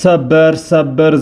ሰበር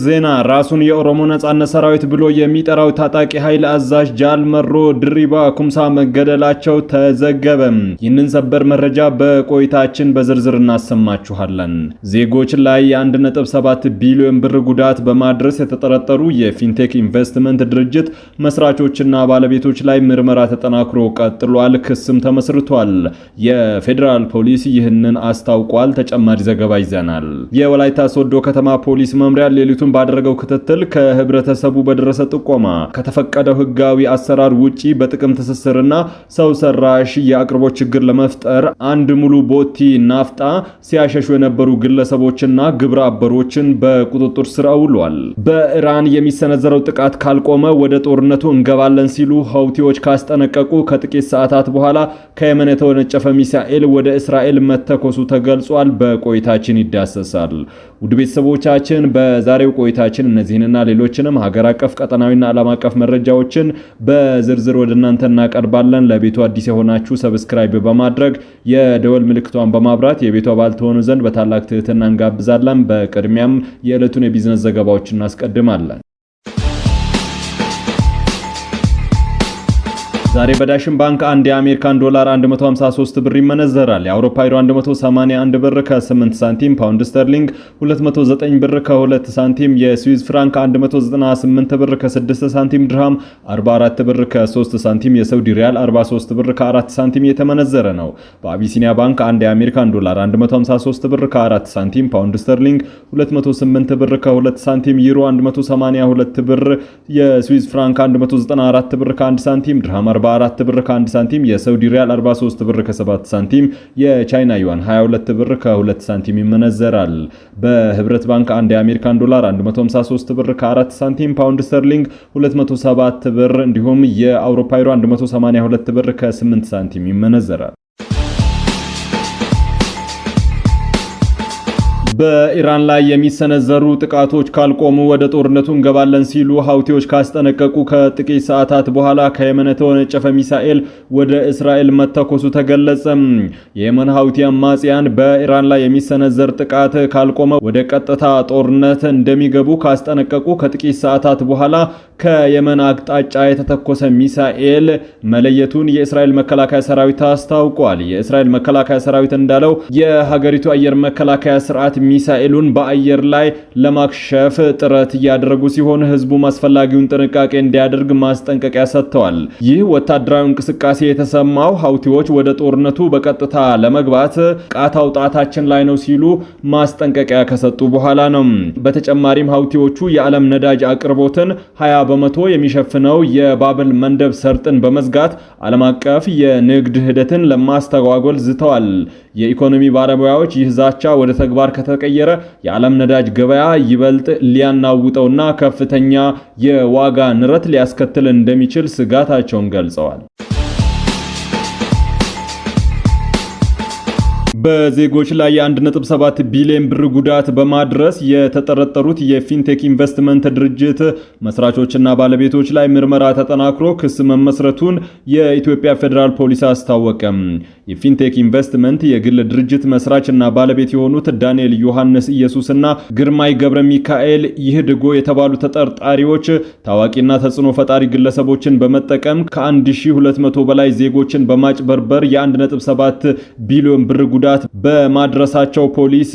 ዜና ራሱን የኦሮሞ ነጻነት ሰራዊት ብሎ የሚጠራው ታጣቂ ኃይል አዛዥ ጃልመሮ ድሪባ ኩምሳ መገደላቸው ተዘገበ። ይህንን ሰበር መረጃ በቆይታችን በዝርዝር እናሰማችኋለን። ዜጎች ላይ የ1.7 ቢሊዮን ብር ጉዳት በማድረስ የተጠረጠሩ የፊንቴክ ኢንቨስትመንት ድርጅት መስራቾችና ባለቤቶች ላይ ምርመራ ተጠናክሮ ቀጥሏል። ክስም ተመስርቷል። የፌዴራል ፖሊስ ይህንን አስታውቋል። ተጨማሪ ዘገባ ይዘናል። የወላይታ ሶዶ ከተማ ፖሊስ መምሪያ ሌሊቱን ባደረገው ክትትል ከህብረተሰቡ በደረሰ ጥቆማ ከተፈቀደው ህጋዊ አሰራር ውጪ በጥቅም ትስስርና ሰው ሰራሽ የአቅርቦት ችግር ለመፍጠር አንድ ሙሉ ቦቲ ናፍጣ ሲያሸሹ የነበሩ ግለሰቦችና ግብረ አበሮችን በቁጥጥር ስር አውሏል። በኢራን የሚሰነዘረው ጥቃት ካልቆመ ወደ ጦርነቱ እንገባለን ሲሉ ሀውቲዎች ካስጠነቀቁ ከጥቂት ሰዓታት በኋላ ከየመን የተወነጨፈ ሚሳኤል ወደ እስራኤል መተኮሱ ተገልጿል። በቆይታችን ይዳሰሳል። ውድ ቤተሰቦቻችን በዛሬው ቆይታችን እነዚህንና ሌሎችንም ሀገር አቀፍ ቀጠናዊና ዓለም አቀፍ መረጃዎችን በዝርዝር ወደ እናንተ እናቀርባለን። ለቤቱ አዲስ የሆናችሁ ሰብስክራይብ በማድረግ የደወል ምልክቷን በማብራት የቤቱ አባል ትሆኑ ዘንድ በታላቅ ትህትና እንጋብዛለን። በቅድሚያም የዕለቱን የቢዝነስ ዘገባዎችን እናስቀድማለን። ዛሬ በዳሽን ባንክ አንድ የአሜሪካን ዶላር 153 ብር ይመነዘራል። የአውሮፓ ዩሮ 181 ብር ከ8 ሳንቲም፣ ፓውንድ ስተርሊንግ 209 ብር ከ2 ሳንቲም፣ የስዊዝ ፍራንክ 198 ብር ከ6 ሳንቲም፣ ድርሃም 44 ብር ከ3 ሳንቲም፣ የሳውዲ ሪያል 43 ብር ከ4 ሳንቲም የተመነዘረ ነው። በአቢሲኒያ ባንክ አንድ የአሜሪካን ዶላር 153 ብር ከ4 ሳንቲም፣ ፓውንድ ስተርሊንግ 208 ብር ከ2 ሳንቲም፣ ዩሮ 182 ብር፣ የስዊዝ ፍራንክ 194 ብር ከ1 ሳንቲም፣ ድርሃም 44 ብር ከ1 ሳንቲም፣ የሳውዲ ሪያል 43 ብር ከ7 ሳንቲም፣ የቻይና ዩዋን 22 ብር ከ2 ሳንቲም ይመነዘራል። በህብረት ባንክ አንድ የአሜሪካን ዶላር 153 ብር ከ4 ሳንቲም፣ ፓውንድ ስተርሊንግ 207 ብር እንዲሁም የአውሮፓ ዩሮ 182 ብር ከ8 ሳንቲም ይመነዘራል። በኢራን ላይ የሚሰነዘሩ ጥቃቶች ካልቆሙ ወደ ጦርነቱ እንገባለን ሲሉ ሀውቲዎች ካስጠነቀቁ ከጥቂት ሰዓታት በኋላ ከየመን የተወነጨፈ ሚሳኤል ወደ እስራኤል መተኮሱ ተገለጸ። የየመን ሀውቲ አማጽያን በኢራን ላይ የሚሰነዘር ጥቃት ካልቆመ ወደ ቀጥታ ጦርነት እንደሚገቡ ካስጠነቀቁ ከጥቂት ሰዓታት በኋላ ከየመን አቅጣጫ የተተኮሰ ሚሳኤል መለየቱን የእስራኤል መከላከያ ሰራዊት አስታውቋል። የእስራኤል መከላከያ ሰራዊት እንዳለው የሀገሪቱ አየር መከላከያ ስርዓት ሚሳኤሉን በአየር ላይ ለማክሸፍ ጥረት እያደረጉ ሲሆን ህዝቡም አስፈላጊውን ጥንቃቄ እንዲያደርግ ማስጠንቀቂያ ሰጥተዋል። ይህ ወታደራዊ እንቅስቃሴ የተሰማው ሀውቲዎች ወደ ጦርነቱ በቀጥታ ለመግባት ቃታ አውጣታችን ላይ ነው ሲሉ ማስጠንቀቂያ ከሰጡ በኋላ ነው። በተጨማሪም ሀውቲዎቹ የዓለም ነዳጅ አቅርቦትን 20 በመቶ የሚሸፍነው የባብል መንደብ ሰርጥን በመዝጋት ዓለም አቀፍ የንግድ ሂደትን ለማስተጓጎል ዝተዋል። የኢኮኖሚ ባለሙያዎች ይህ ዛቻ ወደ ተግባር ከተቀየረ የዓለም ነዳጅ ገበያ ይበልጥ ሊያናውጠውና ከፍተኛ የዋጋ ንረት ሊያስከትል እንደሚችል ስጋታቸውን ገልጸዋል። በዜጎች ላይ የ1.7 ቢሊዮን ብር ጉዳት በማድረስ የተጠረጠሩት የፊንቴክ ኢንቨስትመንት ድርጅት መስራቾችና ባለቤቶች ላይ ምርመራ ተጠናክሮ ክስ መመስረቱን የኢትዮጵያ ፌዴራል ፖሊስ አስታወቀ። የፊንቴክ ኢንቨስትመንት የግል ድርጅት መስራችና ባለቤት የሆኑት ዳንኤል ዮሐንስ ኢየሱስና ግርማይ ገብረ ሚካኤል ይህድጎ የተባሉ ተጠርጣሪዎች ታዋቂና ተጽዕኖ ፈጣሪ ግለሰቦችን በመጠቀም ከ1200 በላይ ዜጎችን በማጭበርበር የ1.7 ቢሊዮን ብር ጉዳት በማድረሳቸው ፖሊስ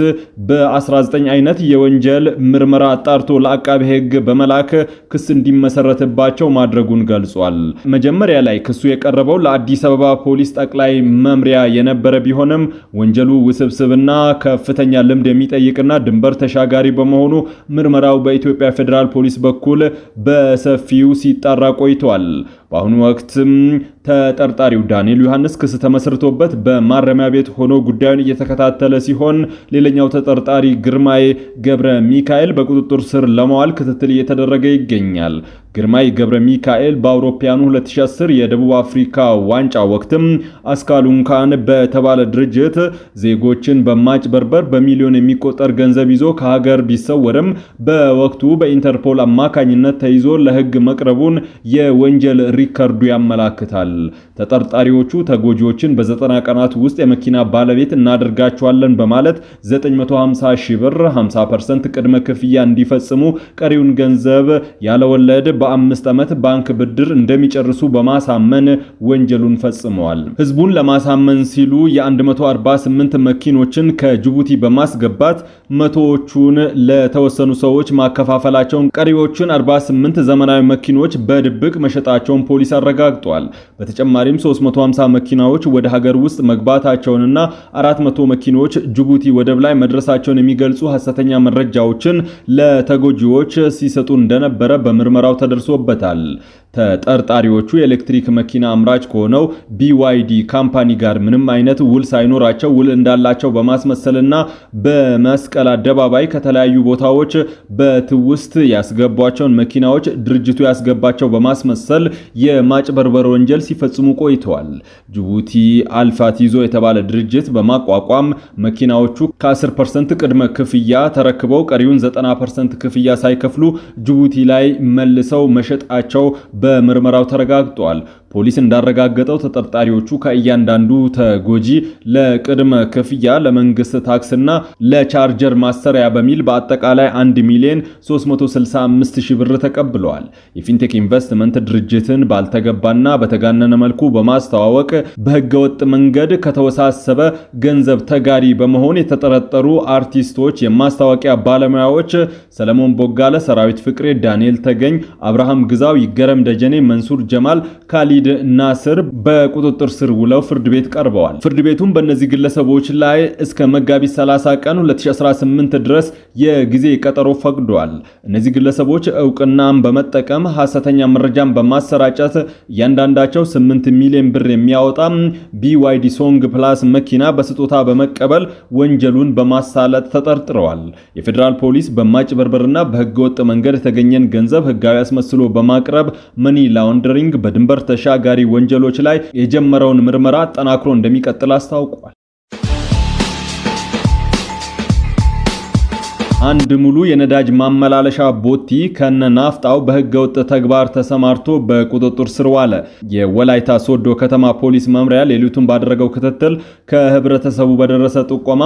በ19 አይነት የወንጀል ምርመራ አጣርቶ ለአቃቤ ሕግ በመላክ ክስ እንዲመሰረትባቸው ማድረጉን ገልጿል። መጀመሪያ ላይ ክሱ የቀረበው ለአዲስ አበባ ፖሊስ ጠቅላይ መምሪያ የነበረ ቢሆንም ወንጀሉ ውስብስብና ከፍተኛ ልምድ የሚጠይቅና ድንበር ተሻጋሪ በመሆኑ ምርመራው በኢትዮጵያ ፌዴራል ፖሊስ በኩል በሰፊው ሲጣራ ቆይቷል። በአሁኑ ወቅትም ተጠርጣሪው ዳንኤል ዮሐንስ ክስ ተመስርቶበት በማረሚያ ቤት ሆኖ ጉዳዩን እየተከታተለ ሲሆን ሌላኛው ተጠርጣሪ ግርማይ ገብረ ሚካኤል በቁጥጥር ስር ለማዋል ክትትል እየተደረገ ይገኛል። ግርማይ ገብረ ሚካኤል በአውሮፓውያኑ 2010 የደቡብ አፍሪካ ዋንጫ ወቅትም አስካሉንካን በተባለ ድርጅት ዜጎችን በማጭበርበር በሚሊዮን የሚቆጠር ገንዘብ ይዞ ከሀገር ቢሰወርም በወቅቱ በኢንተርፖል አማካኝነት ተይዞ ለሕግ መቅረቡን የወንጀል ሪከርዱ ያመላክታል። ተጠርጣሪዎቹ ተጎጂዎችን በ90 ቀናት ውስጥ የመኪና ባለቤት እናደርጋቸዋለን በማለት 950 ሺህ ብር 50% ቅድመ ክፍያ እንዲፈጽሙ ቀሪውን ገንዘብ ያለ ወለድ በ5 ዓመት ባንክ ብድር እንደሚጨርሱ በማሳመን ወንጀሉን ፈጽመዋል። ህዝቡን ለማሳመን ሲሉ የ148 መኪኖችን ከጅቡቲ በማስገባት መቶዎቹን ለተወሰኑ ሰዎች ማከፋፈላቸውን፣ ቀሪዎቹን 48 ዘመናዊ መኪኖች በድብቅ መሸጣቸውን ፖሊስ አረጋግጧል። በተጨማሪም 350 መኪናዎች ወደ ሀገር ውስጥ መግባታቸውንና 400 መኪኖች ጅቡቲ ወደብ ላይ መድረሳቸውን የሚገልጹ ሐሰተኛ መረጃዎችን ለተጎጂዎች ሲሰጡ እንደነበረ በምርመራው ተደርሶበታል። ተጠርጣሪዎቹ የኤሌክትሪክ መኪና አምራች ከሆነው BYD ካምፓኒ ጋር ምንም አይነት ውል ሳይኖራቸው ውል እንዳላቸው በማስመሰልና በመስቀል አደባባይ ከተለያዩ ቦታዎች በትውስት ያስገቧቸውን መኪናዎች ድርጅቱ ያስገባቸው በማስመሰል የማጭበርበር ወንጀል ሲፈጽሙ ቆይተዋል። ጅቡቲ አልፋቲዞ የተባለ ድርጅት በማቋቋም መኪናዎቹ ከ10% ቅድመ ክፍያ ተረክበው ቀሪውን 90% ክፍያ ሳይከፍሉ ጅቡቲ ላይ መልሰው መሸጣቸው በምርመራው ተረጋግጧል። ፖሊስ እንዳረጋገጠው ተጠርጣሪዎቹ ከእያንዳንዱ ተጎጂ ለቅድመ ክፍያ ለመንግስት ታክስና ለቻርጀር ማሰሪያ በሚል በአጠቃላይ 1,365,000 ብር ተቀብለዋል። የፊንቴክ ኢንቨስትመንት ድርጅትን ባልተገባና በተጋነነ መልኩ በማስተዋወቅ በህገወጥ መንገድ ከተወሳሰበ ገንዘብ ተጋሪ በመሆን የተጠረጠሩ አርቲስቶች፣ የማስታወቂያ ባለሙያዎች ሰለሞን ቦጋለ፣ ሰራዊት ፍቅሬ፣ ዳንኤል ተገኝ፣ አብርሃም ግዛው፣ ይገረም ደጀኔ፣ መንሱር ጀማል፣ ካሊድ ናስር በቁጥጥር ስር ውለው ፍርድ ቤት ቀርበዋል። ፍርድ ቤቱም በእነዚህ ግለሰቦች ላይ እስከ መጋቢት 30 ቀን 2018 ድረስ የጊዜ ቀጠሮ ፈቅዷል። እነዚህ ግለሰቦች እውቅናን በመጠቀም ሐሰተኛ መረጃን በማሰራጨት እያንዳንዳቸው 8 ሚሊዮን ብር የሚያወጣ BYD ሶንግ ፕላስ መኪና በስጦታ በመቀበል ወንጀሉን በማሳለጥ ተጠርጥረዋል። የፌዴራል ፖሊስ በማጭበርበርና በህገወጥ መንገድ የተገኘን ገንዘብ ህጋዊ አስመስሎ በማቅረብ መኒ ላውንደሪንግ በድንበር ተሻጋሪ ወንጀሎች ላይ የጀመረውን ምርመራ አጠናክሮ እንደሚቀጥል አስታውቋል። አንድ ሙሉ የነዳጅ ማመላለሻ ቦቲ ከነ ናፍጣው በህገወጥ ተግባር ተሰማርቶ በቁጥጥር ስር ዋለ። የወላይታ ሶዶ ከተማ ፖሊስ መምሪያ ሌሊቱን ባደረገው ክትትል ከህብረተሰቡ በደረሰ ጥቆማ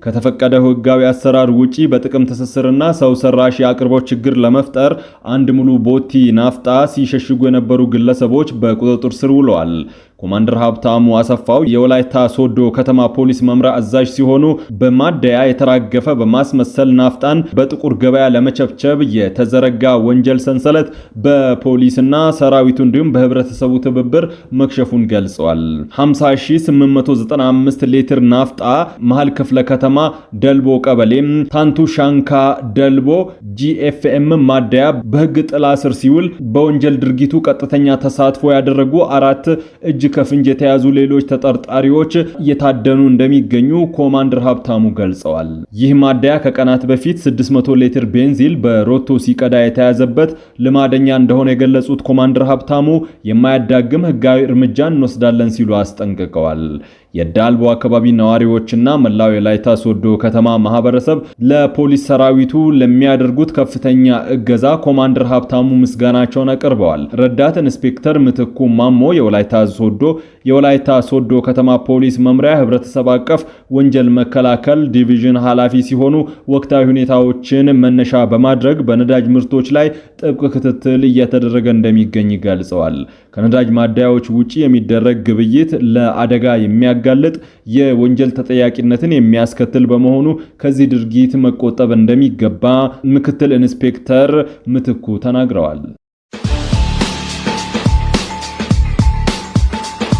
ከተፈቀደው ህጋዊ አሰራር ውጪ በጥቅም ትስስርና ሰው ሰራሽ የአቅርቦት ችግር ለመፍጠር አንድ ሙሉ ቦቲ ናፍጣ ሲሸሽጉ የነበሩ ግለሰቦች በቁጥጥር ስር ውለዋል። ኮማንደር ሀብታሙ አሰፋው የወላይታ ሶዶ ከተማ ፖሊስ መምሪያ አዛዥ ሲሆኑ በማደያ የተራገፈ በማስመሰል ናፍጣን በጥቁር ገበያ ለመቸብቸብ የተዘረጋ ወንጀል ሰንሰለት በፖሊስና ሰራዊቱ እንዲሁም በህብረተሰቡ ትብብር መክሸፉን ገልጸዋል። 50895 ሊትር ናፍጣ መሃል ክፍለ ከተማ ደልቦ ቀበሌ ታንቱ ሻንካ ደልቦ GFM ማደያ በህግ ጥላ ስር ሲውል በወንጀል ድርጊቱ ቀጥተኛ ተሳትፎ ያደረጉ 4 እጅ ከፍንጅ የተያዙ ሌሎች ተጠርጣሪዎች እየታደኑ እንደሚገኙ ኮማንደር ሀብታሙ ገልጸዋል። ይህ ማደያ ከቀናት በፊት 600 ሊትር ቤንዚል በሮቶ ሲቀዳ የተያዘበት ልማደኛ እንደሆነ የገለጹት ኮማንደር ሀብታሙ የማያዳግም ህጋዊ እርምጃ እንወስዳለን ሲሉ አስጠንቅቀዋል። የዳልቦ አካባቢ ነዋሪዎችና መላው የወላይታ ሶዶ ከተማ ማህበረሰብ ለፖሊስ ሰራዊቱ ለሚያደርጉት ከፍተኛ እገዛ ኮማንደር ሀብታሙ ምስጋናቸውን አቅርበዋል። ረዳት ኢንስፔክተር ምትኩ ማሞ የወላይታ ሶዶ ከተማ ፖሊስ መምሪያ ህብረተሰብ አቀፍ ወንጀል መከላከል ዲቪዥን ኃላፊ ሲሆኑ ወቅታዊ ሁኔታዎችን መነሻ በማድረግ በነዳጅ ምርቶች ላይ ጥብቅ ክትትል እየተደረገ እንደሚገኝ ገልጸዋል። ከነዳጅ ማደያዎች ውጪ የሚደረግ ግብይት ለአደጋ የሚያጋልጥ የወንጀል ተጠያቂነትን የሚያስከትል በመሆኑ ከዚህ ድርጊት መቆጠብ እንደሚገባ ምክትል ኢንስፔክተር ምትኩ ተናግረዋል።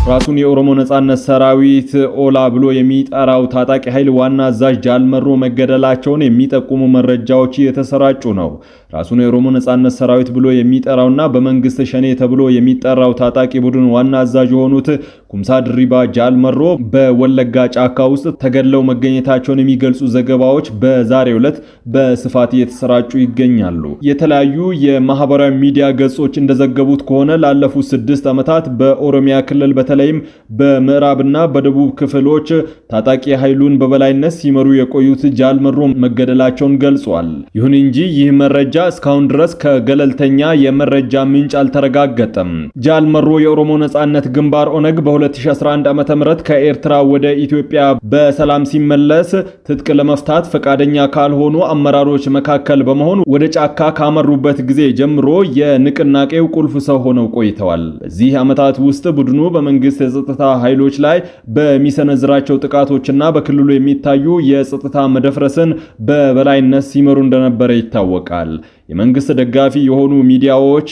ራሱን የኦሮሞ ነጻነት ሰራዊት ኦላ ብሎ የሚጠራው ታጣቂ ኃይል ዋና አዛዥ ጃልመሮ መገደላቸውን የሚጠቁሙ መረጃዎች እየተሰራጩ ነው። ራሱን የኦሮሞ ነጻነት ሰራዊት ብሎ የሚጠራውና በመንግስት ሸኔ ተብሎ የሚጠራው ታጣቂ ቡድን ዋና አዛዥ የሆኑት ኩምሳ ድሪባ ጃልመሮ በወለጋ ጫካ ውስጥ ተገድለው መገኘታቸውን የሚገልጹ ዘገባዎች በዛሬው ዕለት በስፋት እየተሰራጩ ይገኛሉ። የተለያዩ የማህበራዊ ሚዲያ ገጾች እንደዘገቡት ከሆነ ላለፉት 6 ዓመታት በኦሮሚያ ክልል በተለይም በምዕራብና በደቡብ ክፍሎች ታጣቂ ኃይሉን በበላይነት ሲመሩ የቆዩት ጃልመሮ መገደላቸውን ገልጿል። ይሁን እንጂ ይህ መረጃ እስካሁን ድረስ ከገለልተኛ የመረጃ ምንጭ አልተረጋገጠም። ጃልመሮ የኦሮሞ ነጻነት ግንባር ኦነግ በ2011 ዓ.ም ከኤርትራ ወደ ኢትዮጵያ በሰላም ሲመለስ ትጥቅ ለመፍታት ፈቃደኛ ካልሆኑ አመራሮች መካከል በመሆን ወደ ጫካ ካመሩበት ጊዜ ጀምሮ የንቅናቄው ቁልፍ ሰው ሆነው ቆይተዋል። በዚህ ዓመታት ውስጥ ቡድኑ በመንግስት የጸጥታ ኃይሎች ላይ በሚሰነዝራቸው ጥቃቶችና በክልሉ የሚታዩ የጸጥታ መደፍረስን በበላይነት ሲመሩ እንደነበረ ይታወቃል። የመንግስት ደጋፊ የሆኑ ሚዲያዎች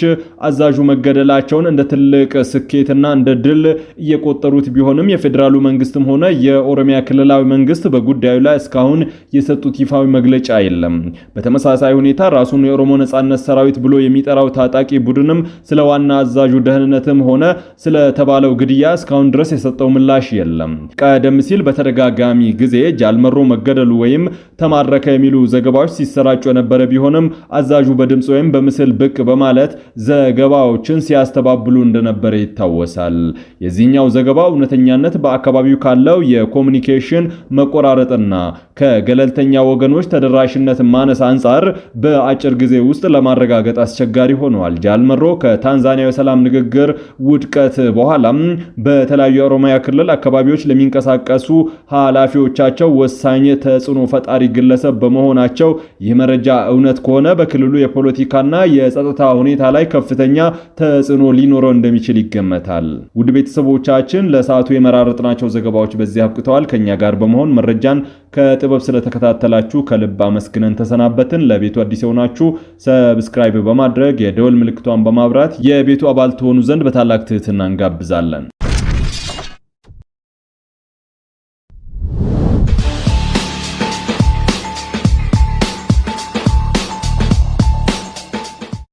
አዛዡ መገደላቸውን እንደ ትልቅ ስኬትና እንደ ድል እየቆጠሩት ቢሆንም የፌዴራሉ መንግስትም ሆነ የኦሮሚያ ክልላዊ መንግስት በጉዳዩ ላይ እስካሁን የሰጡት ይፋዊ መግለጫ የለም። በተመሳሳይ ሁኔታ ራሱን የኦሮሞ ነጻነት ሰራዊት ብሎ የሚጠራው ታጣቂ ቡድንም ስለ ዋና አዛዡ ደህንነትም ሆነ ስለ ተባለው ግድያ እስካሁን ድረስ የሰጠው ምላሽ የለም። ቀደም ሲል በተደጋጋሚ ጊዜ ጃልመሮ መገደሉ ወይም ተማረከ የሚሉ ዘገባዎች ሲሰራጩ የነበረ ቢሆንም አዛዡ በድምጽ ወይም በምስል ብቅ በማለት ዘገባዎችን ሲያስተባብሉ እንደነበረ ይታወሳል። የዚህኛው ዘገባ እውነተኛነት በአካባቢው ካለው የኮሙኒኬሽን መቆራረጥና ከገለልተኛ ወገኖች ተደራሽነት ማነስ አንጻር በአጭር ጊዜ ውስጥ ለማረጋገጥ አስቸጋሪ ሆኗል። ጃልመሮ ከታንዛኒያ የሰላም ንግግር ውድቀት በኋላም በተለያዩ የኦሮሚያ ክልል አካባቢዎች ለሚንቀሳቀሱ ኃላፊዎቻቸው ወሳኝ ተጽዕኖ ፈጣሪ ግለሰብ በመሆናቸው ይህ መረጃ እውነት ከሆነ በክልሉ የፖለቲካና የጸጥታ ሁኔታ ላይ ከፍተኛ ተጽዕኖ ሊኖረው እንደሚችል ይገመታል። ውድ ቤተሰቦቻችን ለሰዓቱ የመራረጥናቸው ዘገባዎች በዚህ አብቅተዋል። ከኛ ጋር በመሆን መረጃን ከጥበብ ስለተከታተላችሁ ከልብ አመስግነን ተሰናበትን። ለቤቱ አዲስ የሆናችሁ ሰብስክራይብ በማድረግ የደወል ምልክቷን በማብራት የቤቱ አባል ትሆኑ ዘንድ በታላቅ ትህትና እንጋብዛለን።